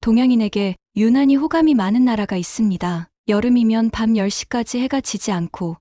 동양인에게 유난히 호감이 많은 나라가 있습니다. 여름이면 밤 10시까지 해가 지지 않고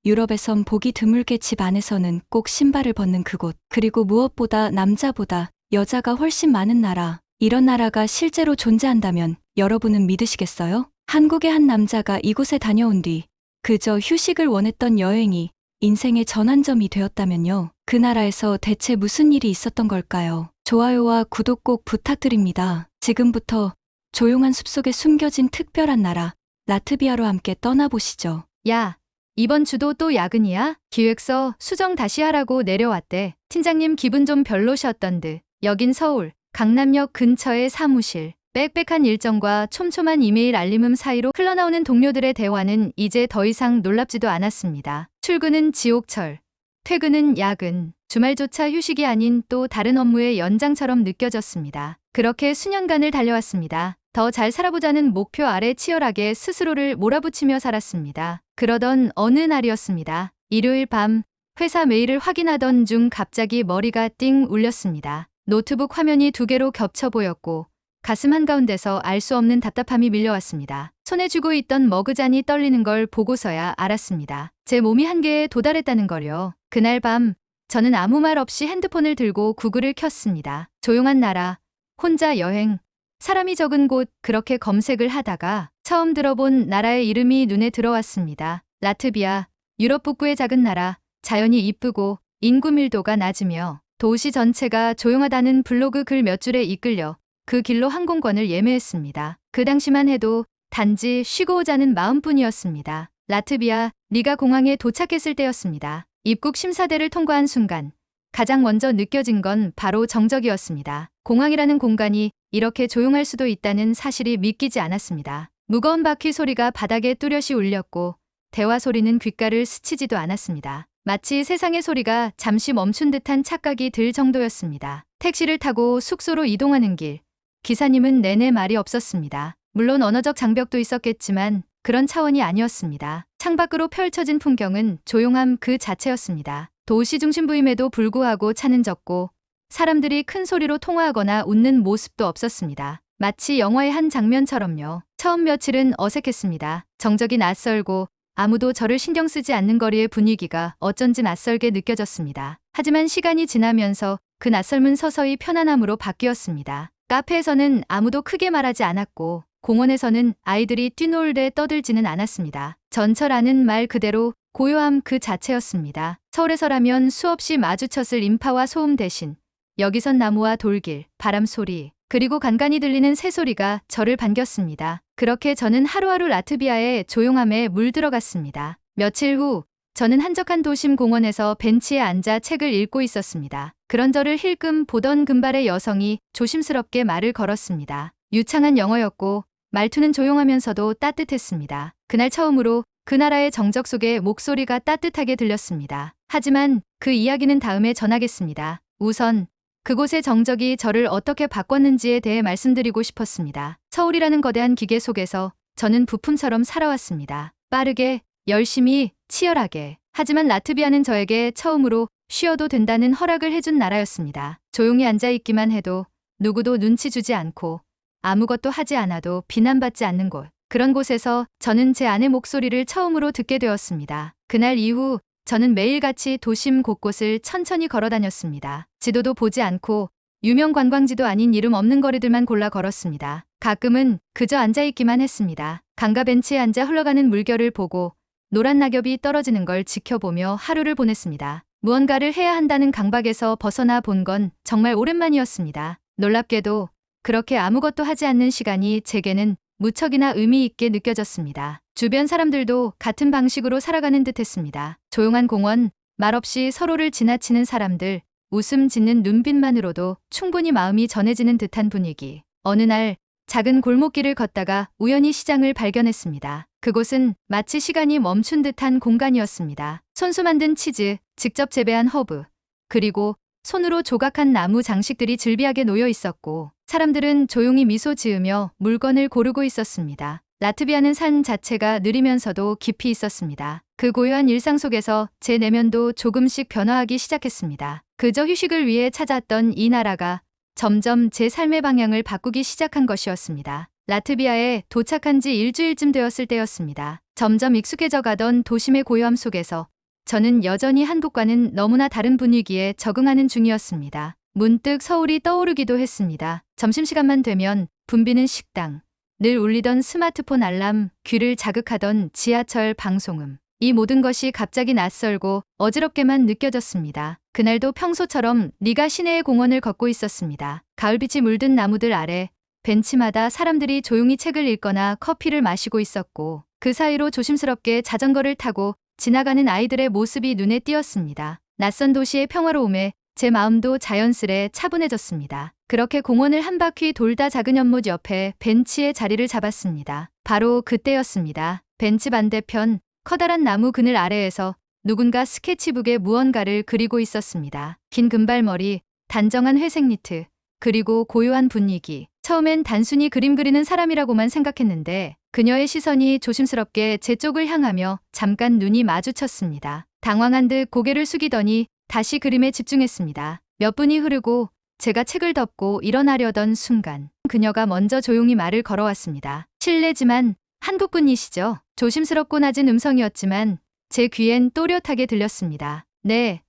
유럽에선 보기 드물게 집 안에서는 꼭 신발을 벗는 그곳. 그리고 무엇보다 남자보다 여자가 훨씬 많은 나라. 이런 나라가 실제로 존재한다면 여러분은 믿으시겠어요? 한국의 한 남자가 이곳에 다녀온 뒤 그저 휴식을 원했던 여행이 인생의 전환점이 되었다면요. 그 나라에서 대체 무슨 일이 있었던 걸까요? 좋아요와 구독 꼭 부탁드립니다. 지금부터 조용한 숲속에 숨겨진 특별한 나라, 라트비아로 함께 떠나보시죠. 야, 이번 주도 또 야근이야? 기획서 수정 다시 하라고 내려왔대. 팀장님 기분 좀 별로셨던 듯. 여긴 서울, 강남역 근처의 사무실. 빽빽한 일정과 촘촘한 이메일 알림음 사이로 흘러나오는 동료들의 대화는 이제 더 이상 놀랍지도 않았습니다. 출근은 지옥철, 퇴근은 야근, 주말조차 휴식이 아닌 또 다른 업무의 연장처럼 느껴졌습니다. 그렇게 수년간을 달려왔습니다. 더 잘 살아보자는 목표 아래 치열하게 스스로를 몰아붙이며 살았습니다. 그러던 어느 날이었습니다. 일요일 밤 회사 메일을 확인하던 중 갑자기 머리가 띵 울렸습니다. 노트북 화면이 2개로 겹쳐 보였고 가슴 한가운데서 알 수 없는 답답함이 밀려왔습니다. 손에 쥐고 있던 머그잔이 떨리는 걸 보고서야 알았습니다. 제 몸이 한계에 도달했다는 걸요. 그날 밤 저는 아무 말 없이 핸드폰을 들고 구글을 켰습니다. 조용한 나라, 혼자 여행, 사람이 적은 곳 그렇게 검색을 하다가 처음 들어본 나라의 이름이 눈에 들어왔습니다. 라트비아, 유럽 북부의 작은 나라, 자연이 이쁘고 인구 밀도가 낮으며 도시 전체가 조용하다는 블로그 글 몇 줄에 이끌려 그 길로 항공권을 예매했습니다. 그 당시만 해도 단지 쉬고 오자는 마음뿐이었습니다. 라트비아 리가 공항에 도착했을 때였습니다. 입국 심사대를 통과한 순간 가장 먼저 느껴진 건 바로 정적이었습니다. 공항이라는 공간이 이렇게 조용할 수도 있다는 사실이 믿기지 않았습니다. 무거운 바퀴 소리가 바닥에 뚜렷이 울렸고 대화 소리는 귓가를 스치지도 않았습니다. 마치 세상의 소리가 잠시 멈춘 듯한 착각이 들 정도였습니다. 택시를 타고 숙소로 이동하는 길, 기사님은 내내 말이 없었습니다. 물론 언어적 장벽도 있었겠지만 그런 차원이 아니었습니다. 창밖으로 펼쳐진 풍경은 조용함 그 자체였습니다. 도시 중심부임에도 불구하고 차는 적고 사람들이 큰 소리로 통화하거나 웃는 모습도 없었습니다. 마치 영화의 한 장면처럼요. 처음 며칠은 어색했습니다. 정적이 낯설고 아무도 저를 신경 쓰지 않는 거리의 분위기가 어쩐지 낯설게 느껴졌습니다. 하지만 시간이 지나면서 그 낯설은 서서히 편안함으로 바뀌었습니다. 카페에서는 아무도 크게 말하지 않았고 공원에서는 아이들이 뛰놀되 떠들지는 않았습니다. 전철안은 말 그대로 고요함 그 자체였습니다. 서울에서라면 수없이 마주쳤을 인파와 소음 대신 여기선 나무와 돌길, 바람 소리, 그리고 간간히 들리는 새소리가 저를 반겼습니다. 그렇게 저는 하루하루 라트비아의 조용함에 물들어갔습니다. 며칠 후 저는 한적한 도심 공원에서 벤치에 앉아 책을 읽고 있었습니다. 그런 저를 힐끔 보던 금발의 여성이 조심스럽게 말을 걸었습니다. 유창한 영어였고 말투는 조용하면서도 따뜻했습니다. 그날 처음으로 그 나라의 정적 속에 목소리가 따뜻하게 들렸습니다. 하지만 그 이야기는 다음에 전하겠습니다. 우선 그곳의 정적이 저를 어떻게 바꿨는지에 대해 말씀드리고 싶었습니다. 서울이라는 거대한 기계 속에서 저는 부품처럼 살아왔습니다. 빠르게, 열심히, 치열하게. 하지만 라트비아는 저에게 처음으로 쉬어도 된다는 허락을 해준 나라였습니다. 조용히 앉아있기만 해도 누구도 눈치 주지 않고 아무것도 하지 않아도 비난받지 않는 곳. 그런 곳에서 저는 제 아내 목소리를 처음으로 듣게 되었습니다. 그날 이후 저는 매일같이 도심 곳곳을 천천히 걸어 다녔습니다. 지도도 보지 않고 유명 관광지도 아닌 이름 없는 거리들만 골라 걸었습니다. 가끔은 그저 앉아있기만 했습니다. 강가 벤치에 앉아 흘러가는 물결을 보고 노란 낙엽이 떨어지는 걸 지켜보며 하루를 보냈습니다. 무언가를 해야 한다는 강박에서 벗어나 본 건 정말 오랜만이었습니다. 놀랍게도 그렇게 아무것도 하지 않는 시간이 제게는 무척이나 의미 있게 느껴졌습니다. 주변 사람들도 같은 방식으로 살아가는 듯했습니다. 조용한 공원, 말없이 서로를 지나치는 사람들, 웃음 짓는 눈빛만으로도 충분히 마음이 전해지는 듯한 분위기. 어느 날 작은 골목길을 걷다가 우연히 시장을 발견했습니다. 그곳은 마치 시간이 멈춘 듯한 공간이었습니다. 손수 만든 치즈, 직접 재배한 허브, 그리고 손으로 조각한 나무 장식들이 즐비하게 놓여 있었고 사람들은 조용히 미소 지으며 물건을 고르고 있었습니다. 라트비아는 삶 자체가 느리면서도 깊이 있었습니다. 그 고요한 일상 속에서 제 내면도 조금씩 변화하기 시작했습니다. 그저 휴식을 위해 찾았던 이 나라가 점점 제 삶의 방향을 바꾸기 시작한 것이었습니다. 라트비아에 도착한 지 일주일쯤 되었을 때였습니다. 점점 익숙해져 가던 도심의 고요함 속에서 저는 여전히 한국과는 너무나 다른 분위기에 적응하는 중이었습니다. 문득 서울이 떠오르기도 했습니다. 점심시간만 되면 붐비는 식당, 늘 울리던 스마트폰 알람, 귀를 자극하던 지하철 방송음. 이 모든 것이 갑자기 낯설고 어지럽게만 느껴졌습니다. 그날도 평소처럼 리가 시내의 공원을 걷고 있었습니다. 가을빛이 물든 나무들 아래 벤치마다 사람들이 조용히 책을 읽거나 커피를 마시고 있었고 그 사이로 조심스럽게 자전거를 타고 지나가는 아이들의 모습이 눈에 띄었습니다. 낯선 도시의 평화로움에 제 마음도 자연스레 차분해졌습니다. 그렇게 공원을 한 바퀴 돌다 작은 연못 옆에 벤치에 자리를 잡았습니다. 바로 그때였습니다. 벤치 반대편 커다란 나무 그늘 아래에서 누군가 스케치북에 무언가를 그리고 있었습니다. 긴 금발머리, 단정한 회색 니트, 그리고 고요한 분위기. 처음엔 단순히 그림 그리는 사람이라고만 생각했는데 그녀의 시선이 조심스럽게 제 쪽을 향하며 잠깐 눈이 마주쳤습니다. 당황한 듯 고개를 숙이더니 다시 그림에 집중했습니다. 몇 분이 흐르고 제가 책을 덮고 일어나려던 순간 그녀가 먼저 조용히 말을 걸어왔습니다. 실례지만 한국분이시죠? 조심스럽고 낮은 음성이었지만 제 귀엔 또렷하게 들렸습니다. 네.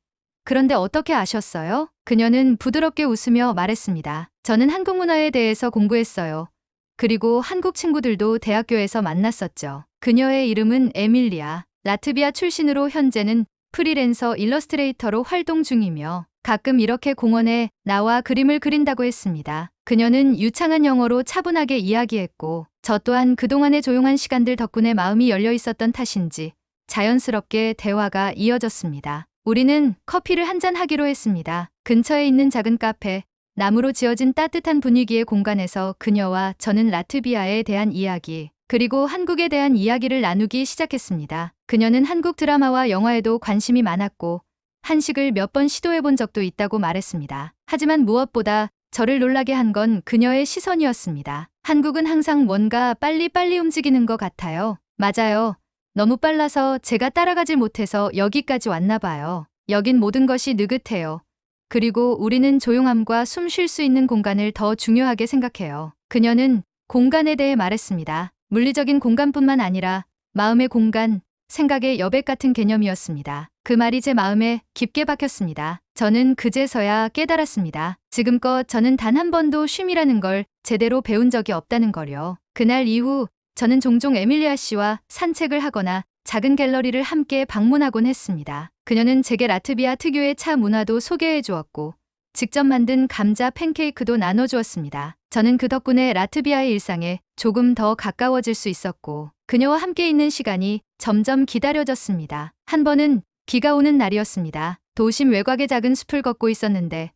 그런데 어떻게 아셨어요? 그녀는 부드럽게 웃으며 말했습니다. 저는 한국 문화에 대해서 공부했어요. 그리고 한국 친구들도 대학교에서 만났었죠. 그녀의 이름은 에밀리아. 라트비아 출신으로 현재는 프리랜서 일러스트레이터로 활동 중이며 가끔 이렇게 공원에 나와 그림을 그린다고 했습니다. 그녀는 유창한 영어로 차분하게 이야기했고 저 또한 그동안의 조용한 시간들 덕분에 마음이 열려 있었던 탓인지 자연스럽게 대화가 이어졌습니다. 우리는 커피를 한잔 하기로 했습니다. 근처에 있는 작은 카페, 나무로 지어진 따뜻한 분위기의 공간에서 그녀와 저는 라트비아에 대한 이야기, 그리고 한국에 대한 이야기를 나누기 시작했습니다. 그녀는 한국 드라마와 영화에도 관심이 많았고 한식을 몇 번 시도해 본 적도 있다고 말했습니다. 하지만 무엇보다 저를 놀라게 한 건 그녀의 시선이었습니다. 한국은 항상 뭔가 빨리빨리 움직이는 것 같아요. 맞아요. 너무 빨라서 제가 따라가질 못해서 여기까지 왔나 봐요. 여긴 모든 것이 느긋해요. 그리고 우리는 조용함과 숨 쉴 수 있는 공간을 더 중요하게 생각해요. 그녀는 공간에 대해 말했습니다. 물리적인 공간뿐만 아니라 마음의 공간, 생각의 여백 같은 개념이었습니다. 그 말이 제 마음에 깊게 박혔습니다. 저는 그제서야 깨달았습니다. 지금껏 저는 단 한 번도 쉼이라는 걸 제대로 배운 적이 없다는 걸요. 그날 이후 저는 종종 에밀리아 씨와 산책을 하거나 작은 갤러리를 함께 방문하곤 했습니다. 그녀는 제게 라트비아 특유의 차 문화도 소개해 주었고 직접 만든 감자 팬케이크도 나눠주었습니다. 저는 그 덕분에 라트비아의 일상에 조금 더 가까워질 수 있었고 그녀와 함께 있는 시간이 점점 기다려졌습니다. 한 번은 비가 오는 날이었습니다. 도심 외곽의 작은 숲을 걷고 있었는데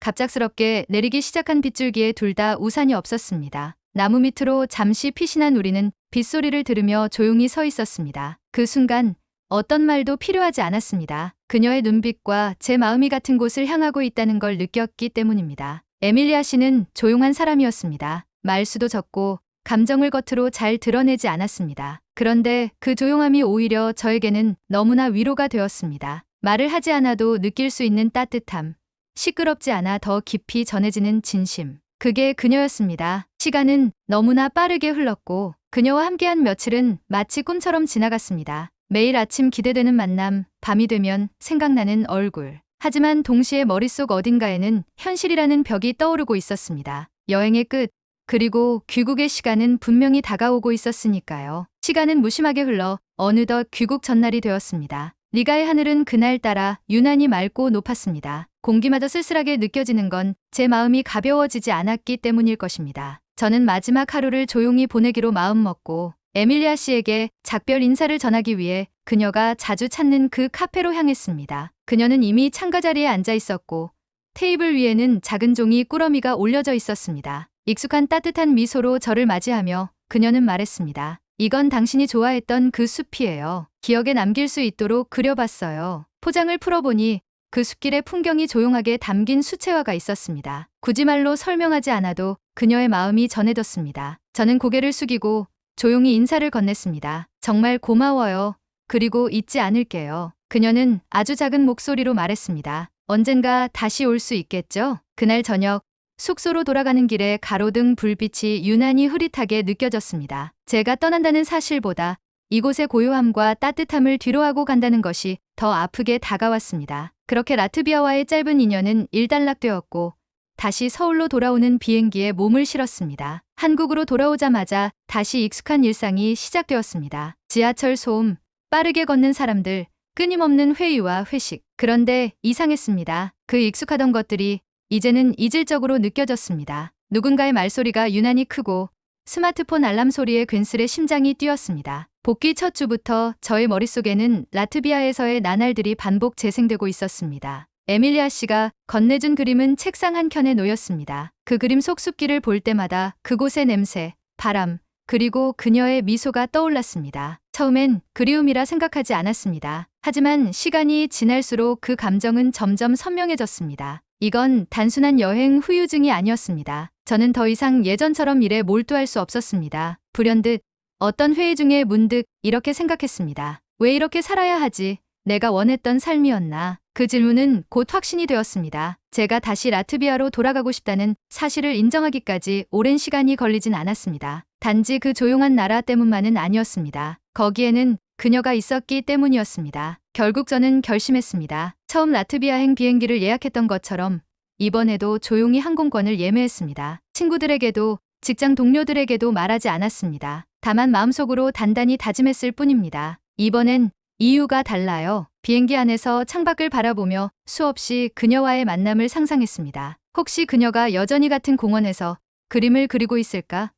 갑작스럽게 내리기 시작한 빗줄기에 둘 다 우산이 없었습니다. 나무 밑으로 잠시 피신한 우리는 빗소리를 들으며 조용히 서 있었습니다. 그 순간 어떤 말도 필요하지 않았습니다. 그녀의 눈빛과 제 마음이 같은 곳을 향하고 있다는 걸 느꼈기 때문입니다. 에밀리아 씨는 조용한 사람이었습니다. 말수도 적고 감정을 겉으로 잘 드러내지 않았습니다. 그런데 그 조용함이 오히려 저에게는 너무나 위로가 되었습니다. 말을 하지 않아도 느낄 수 있는 따뜻함, 시끄럽지 않아 더 깊이 전해지는 진심. 그게 그녀였습니다. 시간은 너무나 빠르게 흘렀고 그녀와 함께한 며칠은 마치 꿈처럼 지나갔습니다. 매일 아침 기대되는 만남, 밤이 되면 생각나는 얼굴. 하지만 동시에 머릿속 어딘가에는 현실이라는 벽이 떠오르고 있었습니다. 여행의 끝, 그리고 귀국의 시간은 분명히 다가오고 있었으니까요. 시간은 무심하게 흘러 어느덧 귀국 전날이 되었습니다. 리가의 하늘은 그날따라 유난히 맑고 높았습니다. 공기마저 쓸쓸하게 느껴지는 건 제 마음이 가벼워지지 않았기 때문일 것입니다. 저는 마지막 하루를 조용히 보내기로 마음먹고 에밀리아 씨에게 작별 인사를 전하기 위해 그녀가 자주 찾는 그 카페로 향했습니다. 그녀는 이미 창가 자리에 앉아 있었고 테이블 위에는 작은 종이 꾸러미가 올려져 있었습니다. 익숙한 따뜻한 미소로 저를 맞이하며 그녀는 말했습니다. 이건 당신이 좋아했던 그 숲이에요. 기억에 남길 수 있도록 그려봤어요. 포장을 풀어보니 그 숲길의 풍경이 조용하게 담긴 수채화가 있었습니다. 굳이 말로 설명하지 않아도 그녀의 마음이 전해졌습니다. 저는 고개를 숙이고 조용히 인사를 건넸습니다. 정말 고마워요. 그리고 잊지 않을게요. 그녀는 아주 작은 목소리로 말했습니다. 언젠가 다시 올 수 있겠죠? 그날 저녁 숙소로 돌아가는 길에 가로등 불빛이 유난히 흐릿하게 느껴졌습니다. 제가 떠난다는 사실보다 이곳의 고요함과 따뜻함을 뒤로하고 간다는 것이 더 아프게 다가왔습니다. 그렇게 라트비아와의 짧은 인연은 일단락되었고 다시 서울로 돌아오는 비행기에 몸을 실었습니다. 한국으로 돌아오자마자 다시 익숙한 일상이 시작되었습니다. 지하철 소음, 빠르게 걷는 사람들, 끊임없는 회의와 회식. 그런데 이상했습니다. 그 익숙하던 것들이 이제는 이질적으로 느껴졌습니다. 누군가의 말소리가 유난히 크고 스마트폰 알람 소리에 괜스레 심장이 뛰었습니다. 복귀 첫 주부터 저의 머릿속에는 라트비아에서의 나날들이 반복 재생되고 있었습니다. 에밀리아 씨가 건네준 그림은 책상 한켠에 놓였습니다. 그 그림 속 숲길을 볼 때마다 그곳의 냄새, 바람, 그리고 그녀의 미소가 떠올랐습니다. 처음엔 그리움이라 생각하지 않았습니다. 하지만 시간이 지날수록 그 감정은 점점 선명해졌습니다. 이건 단순한 여행 후유증이 아니었습니다. 저는 더 이상 예전처럼 일에 몰두할 수 없었습니다. 불현듯 어떤 회의 중에 문득 이렇게 생각했습니다. 왜 이렇게 살아야 하지? 내가 원했던 삶이었나? 그 질문은 곧 확신이 되었습니다. 제가 다시 라트비아로 돌아가고 싶다는 사실을 인정하기까지 오랜 시간이 걸리진 않았습니다. 단지 그 조용한 나라 때문만은 아니었습니다. 거기에는 그녀가 있었기 때문이었습니다. 결국 저는 결심했습니다. 처음 라트비아행 비행기를 예약했던 것처럼 이번에도 조용히 항공권을 예매했습니다. 친구들에게도 직장 동료들에게도 말하지 않았습니다. 다만 마음속으로 단단히 다짐했을 뿐입니다. 이번엔 이유가 달라요. 비행기 안에서 창밖을 바라보며 수없이 그녀와의 만남을 상상했습니다. 혹시 그녀가 여전히 같은 공원에서 그림을 그리고 있을까?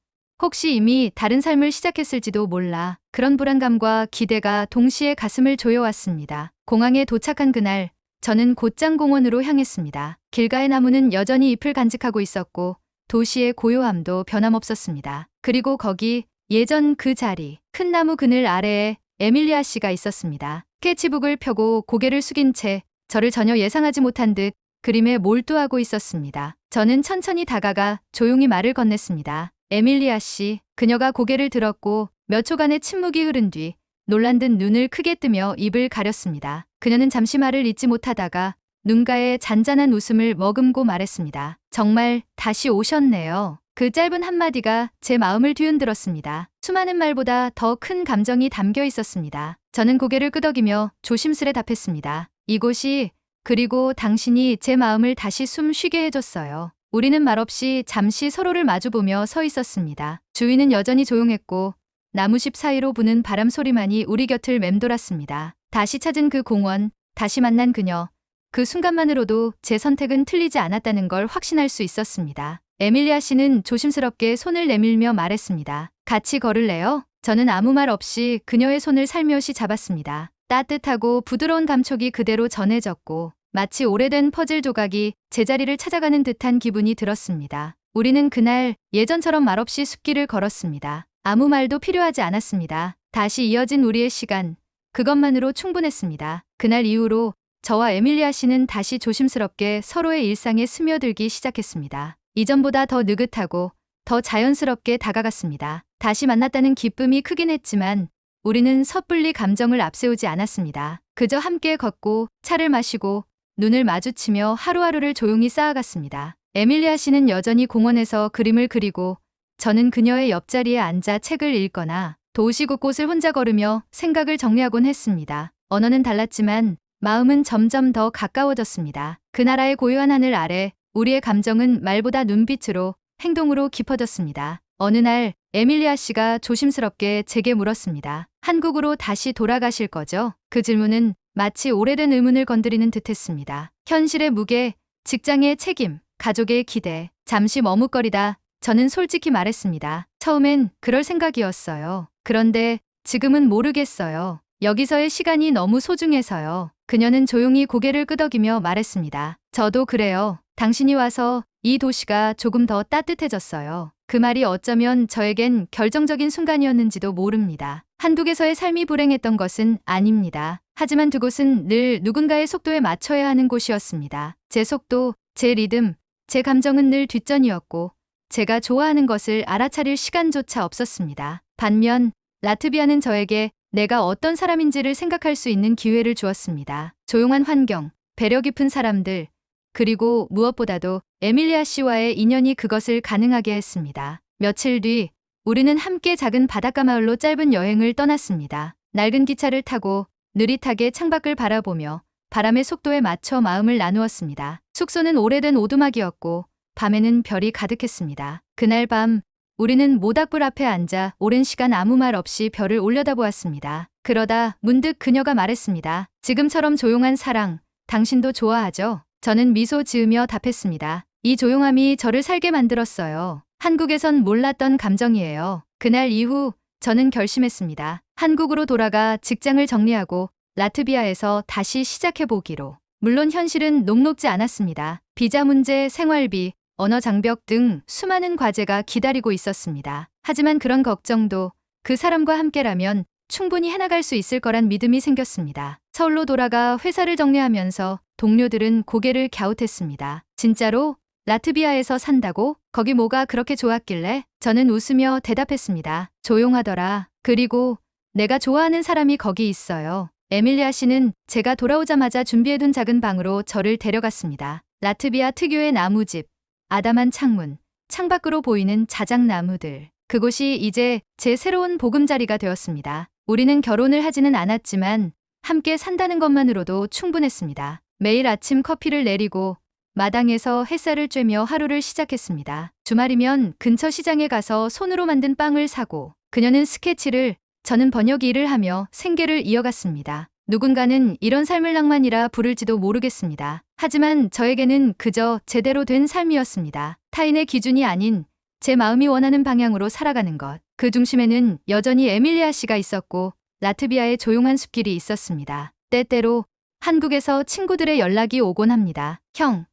혹시 이미 다른 삶을 시작했을지도 몰라. 그런 불안감과 기대가 동시에 가슴을 조여왔습니다. 공항에 도착한 그날, 저는 곧장 공원으로 향했습니다. 길가의 나무는 여전히 잎을 간직하고 있었고 도시의 고요함도 변함없었습니다. 그리고 거기 예전 그 자리, 큰 나무 그늘 아래에 에밀리아 씨가 있었습니다. 스케치북을 펴고 고개를 숙인 채 저를 전혀 예상하지 못한 듯 그림에 몰두하고 있었습니다. 저는 천천히 다가가 조용히 말을 건넸습니다. 에밀리아 씨. 그녀가 고개를 들었고 몇 초간의 침묵이 흐른 뒤 놀란 듯 눈을 크게 뜨며 입을 가렸습니다. 그녀는 잠시 말을 잇지 못하다가 눈가에 잔잔한 웃음을 머금고 말했습니다. 정말 다시 오셨네요. 그 짧은 한마디가 제 마음을 뒤흔들었습니다. 수많은 말보다 더 큰 감정이 담겨 있었습니다. 저는 고개를 끄덕이며 조심스레 답했습니다. 이곳이, 그리고 당신이 제 마음을 다시 숨 쉬게 해줬어요. 우리는 말없이 잠시 서로를 마주보며 서 있었습니다. 주위는 여전히 조용했고 나무숲 사이로 부는 바람 소리만이 우리 곁을 맴돌았습니다. 다시 찾은 그 공원, 다시 만난 그녀. 그 순간만으로도 제 선택은 틀리지 않았다는 걸 확신할 수 있었습니다. 에밀리아 씨는 조심스럽게 손을 내밀며 말했습니다. 같이 걸을래요? 저는 아무 말 없이 그녀의 손을 살며시 잡았습니다. 따뜻하고 부드러운 감촉이 그대로 전해졌고 마치 오래된 퍼즐 조각이 제자리를 찾아가는 듯한 기분이 들었습니다. 우리는 그날 예전처럼 말없이 숲길을 걸었습니다. 아무 말도 필요하지 않았습니다. 다시 이어진 우리의 시간, 그것만으로 충분했습니다. 그날 이후로 저와 에밀리아 씨는 다시 조심스럽게 서로의 일상에 스며들기 시작했습니다. 이전보다 더 느긋하고 더 자연스럽게 다가갔습니다. 다시 만났다는 기쁨이 크긴 했지만 우리는 섣불리 감정을 앞세우지 않았습니다. 그저 함께 걷고 차를 마시고 눈을 마주치며 하루하루를 조용히 쌓아갔습니다. 에밀리아 씨는 여전히 공원에서 그림을 그리고 저는 그녀의 옆자리에 앉아 책을 읽거나 도시 곳곳을 혼자 걸으며 생각을 정리하곤 했습니다. 언어는 달랐지만 마음은 점점 더 가까워졌습니다. 그 나라의 고요한 하늘 아래 우리의 감정은 말보다 눈빛으로, 행동으로 깊어졌습니다. 어느 날 에밀리아 씨가 조심스럽게 제게 물었습니다. 한국으로 다시 돌아가실 거죠? 그 질문은 마치 오래된 의문을 건드리는 듯했습니다. 현실의 무게, 직장의 책임, 가족의 기대. 잠시 머뭇거리다 저는 솔직히 말했습니다. 처음엔 그럴 생각이었어요. 그런데 지금은 모르겠어요. 여기서의 시간이 너무 소중해서요. 그녀는 조용히 고개를 끄덕이며 말했습니다. 저도 그래요. 당신이 와서 이 도시가 조금 더 따뜻해졌어요. 그 말이 어쩌면 저에겐 결정적인 순간이었는지도 모릅니다. 한국에서의 삶이 불행했던 것은 아닙니다. 하지만 그곳은 늘 누군가의 속도에 맞춰야 하는 곳이었습니다. 제 속도, 제 리듬, 제 감정은 늘 뒷전이었고 제가 좋아하는 것을 알아차릴 시간조차 없었습니다. 반면 라트비아는 저에게 내가 어떤 사람인지를 생각할 수 있는 기회를 주었습니다. 조용한 환경, 배려 깊은 사람들, 그리고 무엇보다도 에밀리아 씨와의 인연이 그것을 가능하게 했습니다. 며칠 뒤 우리는 함께 작은 바닷가 마을로 짧은 여행을 떠났습니다. 낡은 기차를 타고 느릿하게 창밖을 바라보며 바람의 속도에 맞춰 마음을 나누었습니다. 숙소는 오래된 오두막이었고 밤에는 별이 가득했습니다. 그날 밤 우리는 모닥불 앞에 앉아 오랜 시간 아무 말 없이 별을 올려다보았습니다. 그러다 문득 그녀가 말했습니다. 지금처럼 조용한 사랑, 당신도 좋아하죠? 저는 미소 지으며 답했습니다. 이 조용함이 저를 살게 만들었어요. 한국에선 몰랐던 감정이에요. 그날 이후 저는 결심했습니다. 한국으로 돌아가 직장을 정리하고 라트비아에서 다시 시작해보기로. 물론 현실은 녹록지 않았습니다. 비자 문제, 생활비, 언어 장벽 등 수많은 과제가 기다리고 있었습니다. 하지만 그런 걱정도 그 사람과 함께라면 충분히 해나갈 수 있을 거란 믿음이 생겼습니다. 서울로 돌아가 회사를 정리하면서 동료들은 고개를 갸웃했습니다. 진짜로? 라트비아에서 산다고? 거기 뭐가 그렇게 좋았길래? 저는 웃으며 대답했습니다. 조용하더라. 그리고 내가 좋아하는 사람이 거기 있어요. 에밀리아 씨는 제가 돌아오자마자 준비해둔 작은 방으로 저를 데려갔습니다. 라트비아 특유의 나무집, 아담한 창문, 창밖으로 보이는 자작나무들. 그곳이 이제 제 새로운 보금자리가 되었습니다. 우리는 결혼을 하지는 않았지만 함께 산다는 것만으로도 충분했습니다. 매일 아침 커피를 내리고 마당에서 햇살을 쬐며 하루를 시작했습니다. 주말이면 근처 시장에 가서 손으로 만든 빵을 사고 그녀는 스케치를, 저는 번역 일을 하며 생계를 이어갔습니다. 누군가는 이런 삶을 낭만이라 부를지도 모르겠습니다. 하지만 저에게는 그저 제대로 된 삶이었습니다. 타인의 기준이 아닌 제 마음이 원하는 방향으로 살아가는 것. 그 중심에는 여전히 에밀리아 씨가 있었고 라트비아의 조용한 숲길이 있었습니다. 때때로 한국에서 친구들의 연락이 오곤 합니다. 형,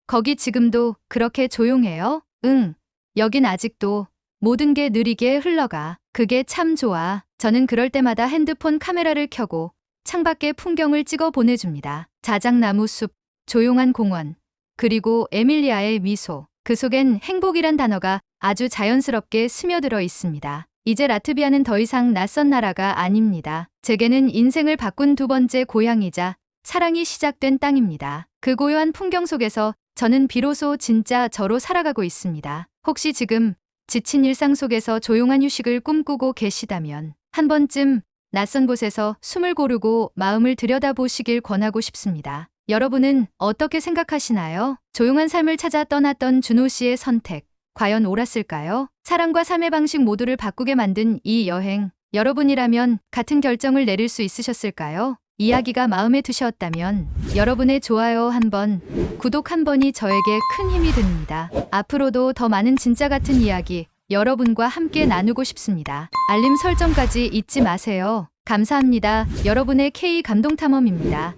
거기 지금도 그렇게 조용해요? 응, 여긴 아직도 모든 게 느리게 흘러가. 그게 참 좋아. 저는 그럴 때마다 핸드폰 카메라를 켜고 창밖의 풍경을 찍어 보내줍니다. 자작나무 숲, 조용한 공원, 그리고 에밀리아의 미소. 그 속엔 행복이란 단어가 아주 자연스럽게 스며들어 있습니다. 이제 라트비아는 더 이상 낯선 나라가 아닙니다. 제게는 인생을 바꾼 두 번째 고향이자 사랑이 시작된 땅입니다. 그 고요한 풍경 속에서 저는 비로소 진짜 저로 살아가고 있습니다. 혹시 지금 지친 일상 속에서 조용한 휴식을 꿈꾸고 계시다면 한 번쯤 낯선 곳에서 숨을 고르고 마음을 들여다보시길 권하고 싶습니다. 여러분은 어떻게 생각하시나요? 조용한 삶을 찾아 떠났던 준호 씨의 선택, 과연 옳았을까요? 사랑과 삶의 방식 모두를 바꾸게 만든 이 여행, 여러분이라면 같은 결정을 내릴 수 있으셨을까요? 이야기가 마음에 드셨다면 여러분의 좋아요 한 번, 구독 한 번이 저에게 큰 힘이 됩니다. 앞으로도 더 많은 진짜 같은 이야기 여러분과 함께 나누고 싶습니다. 알림 설정까지 잊지 마세요. 감사합니다. 여러분의 K 감동탐험입니다.